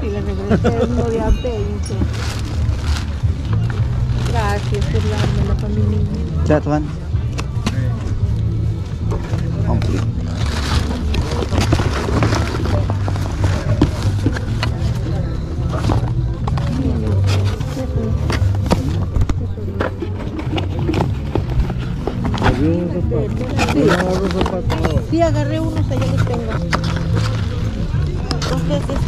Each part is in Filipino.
y le regresé uno de a 20. Gracias por dármelo para mi niño. That one. Complete. Sí, agarré unos, allá los tengo. Entonces,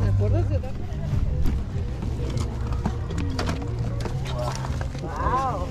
¿me acuerdas de dar? Wow.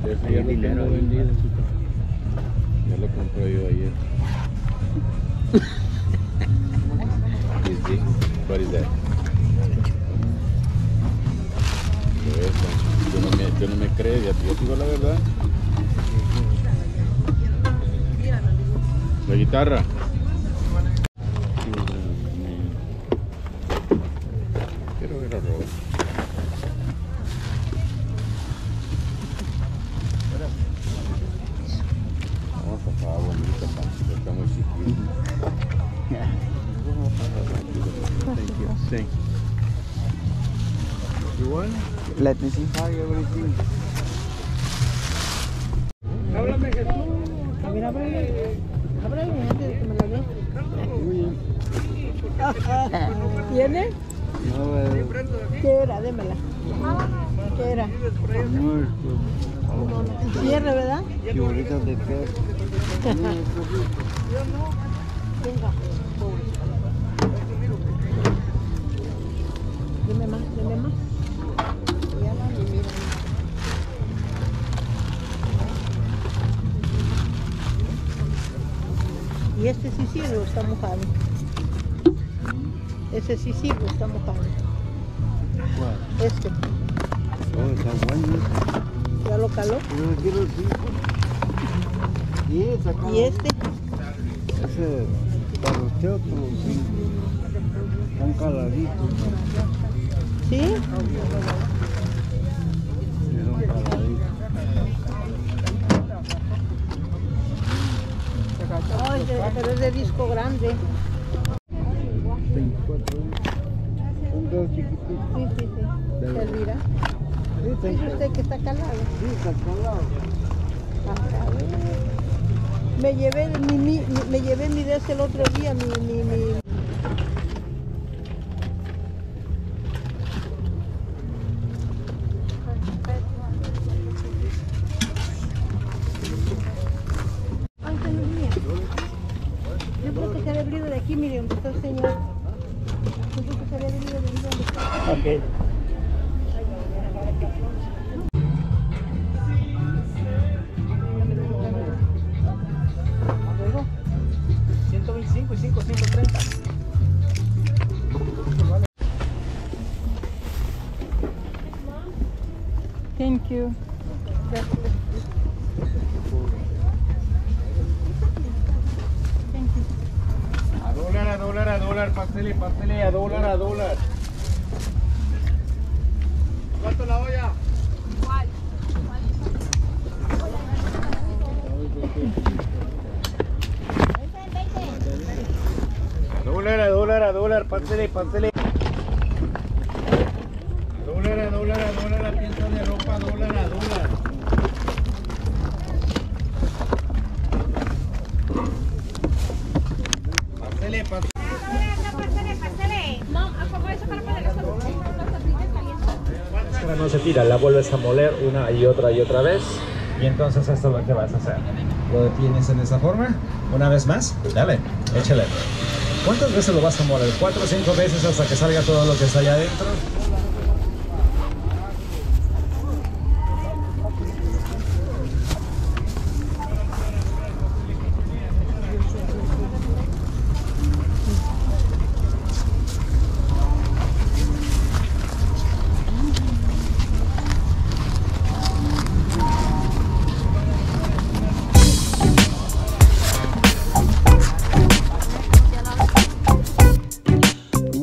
Ese ya lo tengo vendido. Ya lo compré yo ayer. What is that? Yo no me creo, ya te digo la verdad. La guitarra. Quiero ver a Rob. Vamos a pasar bonita, está muy chiquito. Thank you. Thank you. You want? Let me see how everything. Háblame, Jesús. A ver, ábrele antes de que me la dé. ¿Tiene? No, ¿Qué era? Démela. ¿Qué era? Cierre, ¿verdad? figuritas de perro. Venga. Deme más, deme más. Ya van y miren. Y este sí sirve o está mojado. Ese sí sirve o está mojado. ¿Cuál? Este. Oh, está bueno. ¿Ya lo caló? Yo quiero el 5. ¿Y este? Ese para usted otro 5. Están caladitos. ¿Sí? Sí, son caladitos. Ay, pero es de disco grande. 24. Un dedo chiquitito. Sí, sí, sí. ¿Servirá? Dice usted que está calado. Sí, está calado. A ver. Me llevé mi de ese el otro día, mi Aquí, mire, donde está el señor. Pensé que se había venido de donde está. Ok. Luego, 125 y 5, 130. thank you. Thank you. A dólar, pastele, a dólar. ¿Cuánto la olla? A dólar, pastele. A dólar, la pieza de ropa, a dólar. Pastele. Esta no se tira, la vuelves a moler una y otra vez. Y entonces esto es lo que vas a hacer. Lo detienes en esa forma. Una vez más, dale, échale. ¿Cuántas veces lo vas a moler? 4 o 5 veces hasta que salga todo lo que está allá adentro.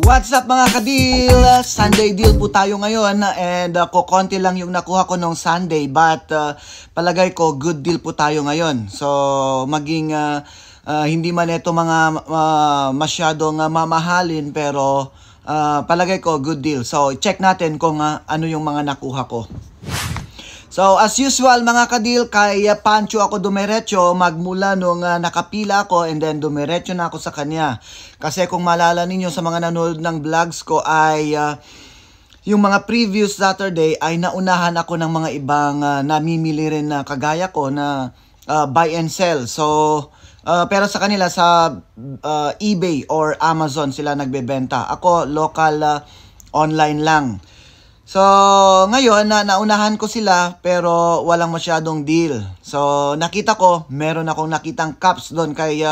What's up mga ka-deal? Sunday deal po tayo ngayon and konti lang yung nakuha ko nung Sunday but palagay ko good deal po tayo ngayon. So maging hindi man ito mga masyadong mamahalin pero palagay ko good deal. So check natin kung ano yung mga nakuha ko. So as usual mga ka-deal, kay Pancho ako dumiretso magmula nung nakapila ako and then dumiretso na ako sa kanya. Kasi kung maalala ninyo sa mga nanonood ng vlogs ko ay yung mga previous Saturday ay naunahan ako ng mga ibang namimili rin na kagaya ko na buy and sell. So pero sa kanila sa eBay or Amazon sila nagbebenta. Ako local online lang. So, ngayon, naunahan ko sila pero walang masyadong deal. So, nakita ko, meron akong nakitang caps doon kay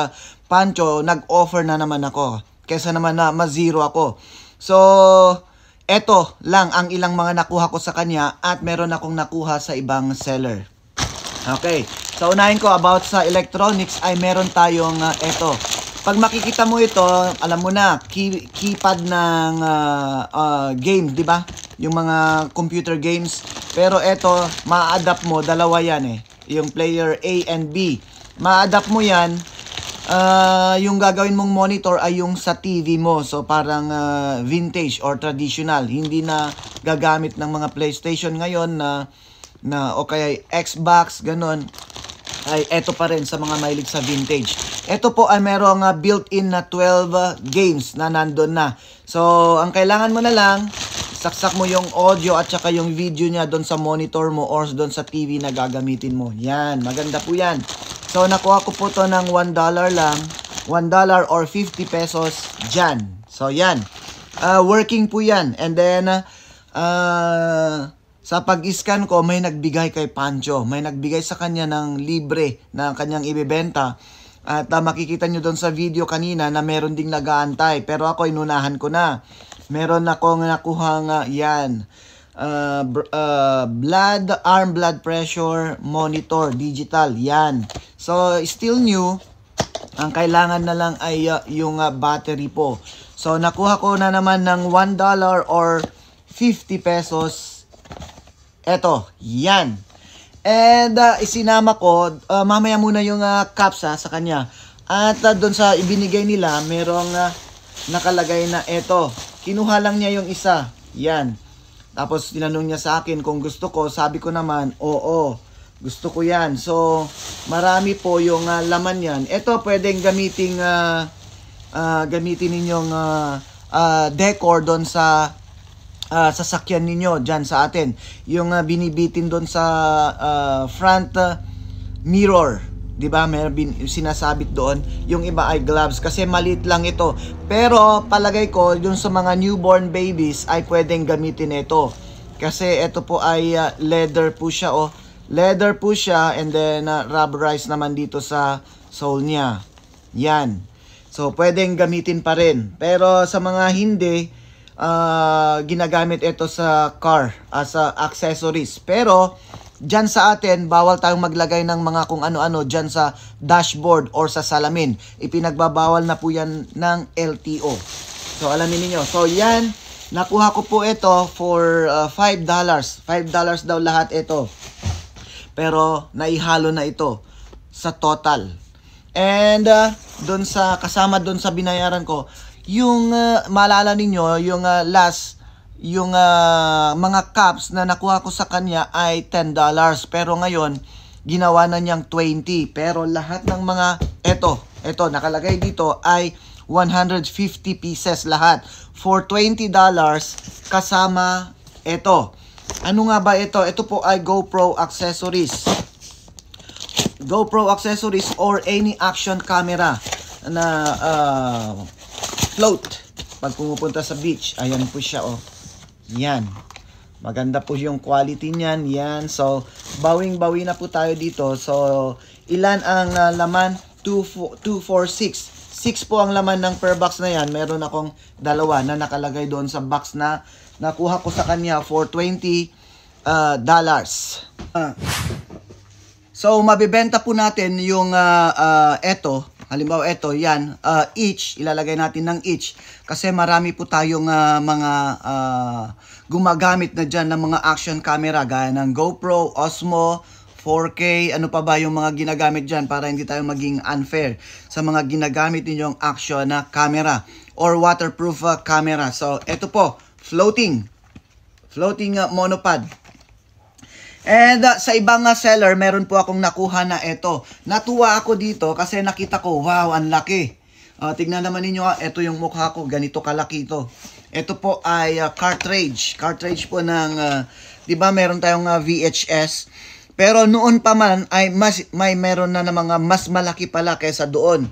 Pancho, nag-offer na naman ako. Kesa naman na ma-zero ako. So, eto lang ang ilang mga nakuha ko sa kanya at meron akong nakuha sa ibang seller. Okay, so unahin ko about sa electronics ay meron tayong eto. Pag makikita mo ito, alam mo na, keypad ng game, di ba? Yung mga computer games. Pero eto, ma-adapt mo, dalawa yan eh. Yung player A and B. Ma-adapt mo yan, yung gagawin mong monitor ay yung sa TV mo. So parang vintage or traditional. Hindi na gagamit ng mga PlayStation ngayon na o kaya Xbox, ganun. Ay eto pa rin sa mga mahilig sa vintage. Ito po ay merong built-in na 12 games na nandun na. So ang kailangan mo na lang, saksak mo yung audio at saka yung video niya doon sa monitor mo or doon sa TV na gagamitin mo. Yan, maganda po yan. So nakuha ko po to ng $1 lang. $1 or 50 pesos dyan. So yan, working po yan. And then sa pag-scan ko, may nagbigay kay Pancho. May nagbigay sa kanya ng libre na kanyang ibebenta. At makikita nyo doon sa video kanina na meron ding nag-aantay. Pero ako inunahan ko na. Meron akong nakuha yan. Arm blood pressure monitor digital. Yan. So still new. Ang kailangan na lang ay yung battery po. So nakuha ko na naman ng $1 or 50 pesos. Eto, yan. And isinama ko, mamaya muna yung caps sa kanya. At doon sa ibinigay nila, merong nakalagay na eto. Kinuha lang niya yung isa. Yan. Tapos tinanong niya sa akin kung gusto ko. Sabi ko naman, oo. Gusto ko yan. So, marami po yung laman yan. Ito pwedeng gamitin ninyong decor doon sa sasakyan ninyo dyan sa atin. Yung binibitin doon sa front mirror. 'di ba? May sinasabit doon. Yung iba ay gloves kasi maliit lang ito. Pero palagay ko yung sa mga newborn babies ay pwedeng gamitin ito. Kasi ito po ay leather po siya, oh. Leather po siya, and then rubberized naman dito sa sole niya. Yan. So pwedeng gamitin pa rin. Pero sa mga hindi, ginagamit ito sa car as accessories. Pero dyan sa atin, bawal tayong maglagay ng mga kung ano-ano dyan sa dashboard or sa salamin. Ipinagbabawal na po yan ng LTO. So alamin niyo. So yan, nakuha ko po ito for $5. $5 daw lahat ito. Pero naihalo na ito sa total. And doon sa kasama doon sa binayaran ko, yung maalala ninyo, yung yung mga cups na nakuha ko sa kanya ay $10. Pero ngayon, ginawa na niyang 20. Pero lahat ng mga, eto nakalagay dito ay 150 pieces lahat. For $20 kasama ito. Ano nga ba ito? Ito po ay GoPro accessories. GoPro accessories or any action camera na float pag pumupunta sa beach. Ayan po siya, oh. Yan. Maganda po yung quality niyan. Yan. So, bawing-bawi na po tayo dito. So, ilan ang laman? 2, 4, 6. 6 po ang laman ng per box na yan. Meron akong dalawa na nakalagay doon sa box na nakuha ko sa kanya for $20. So, mabibenta po natin yung eto. Halimbawa, ito, yan, each, ilalagay natin ng each. Kasi marami po tayong mga gumagamit na dyan ng mga action camera, gaya ng GoPro, Osmo, 4K, ano pa ba yung mga ginagamit dyan para hindi tayo maging unfair sa mga ginagamit ninyong action na camera or waterproof camera. So, ito po, floating monopod. And sa ibang seller, meron po akong nakuha na ito. Natuwa ako dito kasi nakita ko, wow, ang laki. Tignan naman ninyo, ito yung mukha ko, ganito kalaki ito. Ito po ay cartridge. Cartridge po ng, di ba meron tayong VHS. Pero noon pa man, ay meron na mga mas malaki pala kaysa doon.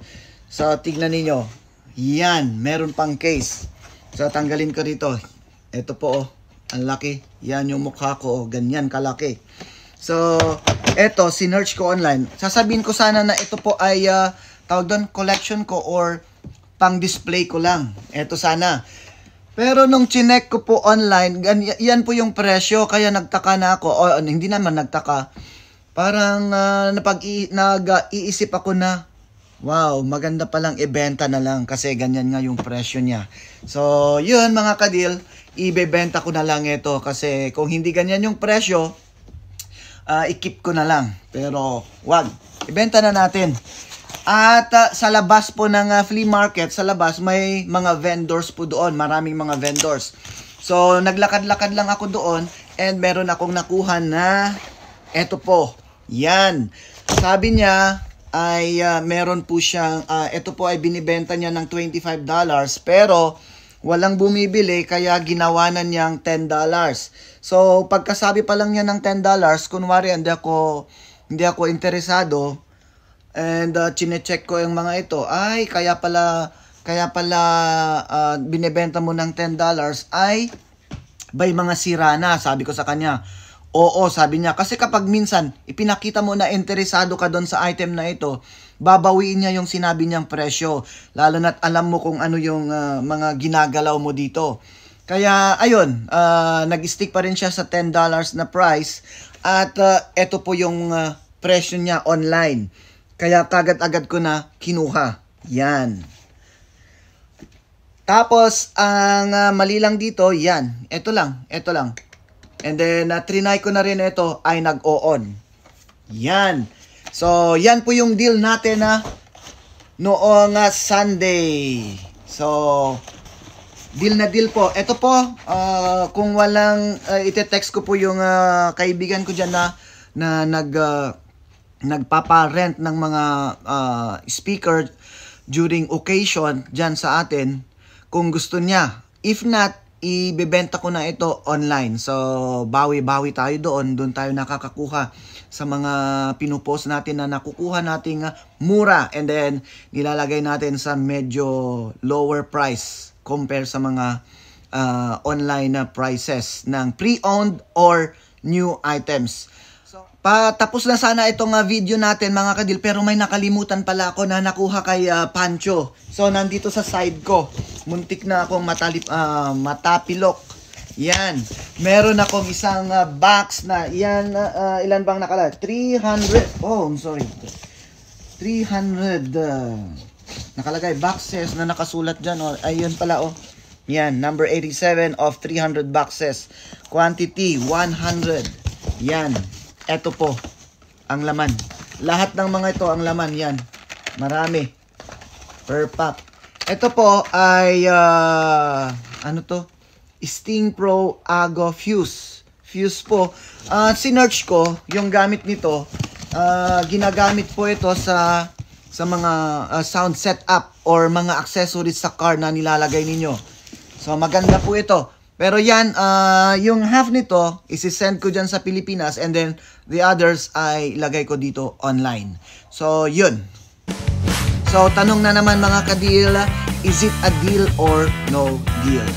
So, tignan ninyo. Yan, meron pang case. So, tanggalin ko dito. Ito po, oh. Ang laki. Yan yung mukha ko. Oh, ganyan kalaki. So, eto, sinearch ko online. Sasabihin ko sana na ito po ay, tawag doon, collection ko or pang-display ko lang. Eto sana. Pero nung chinek ko po online, yan po yung presyo. Kaya nagtaka na ako. O, hindi naman nagtaka. Parang nag-iisip ako na, wow, maganda palang ibenta na lang kasi ganyan nga yung presyo niya. So, yun mga kadil, ibebenta ko na lang ito kasi kung hindi ganyan yung presyo, i-keep ko na lang. Pero, wag, ibenta na natin. At sa labas po ng flea market, sa labas may mga vendors po doon, maraming mga vendors. So, naglakad-lakad lang ako doon and meron akong nakuha na eto po. Yan. Sabi niya ay meron po siyang, ito po ay binibenta niya ng $25 pero walang bumibili kaya ginawa na niyang $10. So pagkasabi pa lang niya ng $10, kunwari hindi ako interesado and chinecheck ko yung mga ito, ay kaya pala binibenta mo ng $10 ay may mga sira na, sabi ko sa kanya. Oo, sabi niya. Kasi kapag minsan, ipinakita mo na interesado ka doon sa item na ito, babawiin niya yung sinabi niyang presyo. Lalo na't alam mo kung ano yung mga ginagalaw mo dito. Kaya, ayun, nag-stick pa rin siya sa $10 na price. At ito po yung presyo niya online. Kaya kagad-agad ko na kinuha. Yan. Tapos, ang mali lang dito, yan. Ito lang. And then, trinay ko na rin ito ay nag-o-on. Yan. So, yan po yung deal natin na noong Sunday. So, deal na deal po. Ito po, kung walang, ite-text ko po yung kaibigan ko dyan na nagpapa-rent ng mga speaker during occasion dyan sa atin. Kung gusto niya. If not, ibebenta ko na ito online. So, bawi-bawi tayo doon. Doon tayo nakakakuha sa mga pinupost natin na nakukuha nating mura. And then, nilalagay natin sa medyo lower price compare sa mga online na prices ng pre-owned or new items. So, patapos na sana itong video natin mga kadil, pero may nakalimutan pala ako na nakuha kay Pancho. So nandito sa side ko, muntik na akong matapilok. Yan, meron akong isang box na yan, ilan bang nakala? 300, oh I'm sorry, 300 nakalagay boxes na nakasulat dyan. Oh, ayun pala oh. Yan, number 87 of 300 boxes. Quantity, 100. Yan. Ito po, ang laman. Lahat ng mga ito, ang laman. Yan. Marami. Per pack. Ito po ay, ano to? Sting Pro Ago Fuse. Fuse po. Sinearch ko, yung gamit nito, ginagamit po ito sa mga sound setup or mga accessories sa car na nilalagay ninyo. So, maganda po ito. Pero yan, yung half nito, isi-send ko dyan sa Pilipinas and then the others ay ilagay ko dito online. So, yun. So, tanong na naman mga ka-deal, is it a deal or no deal?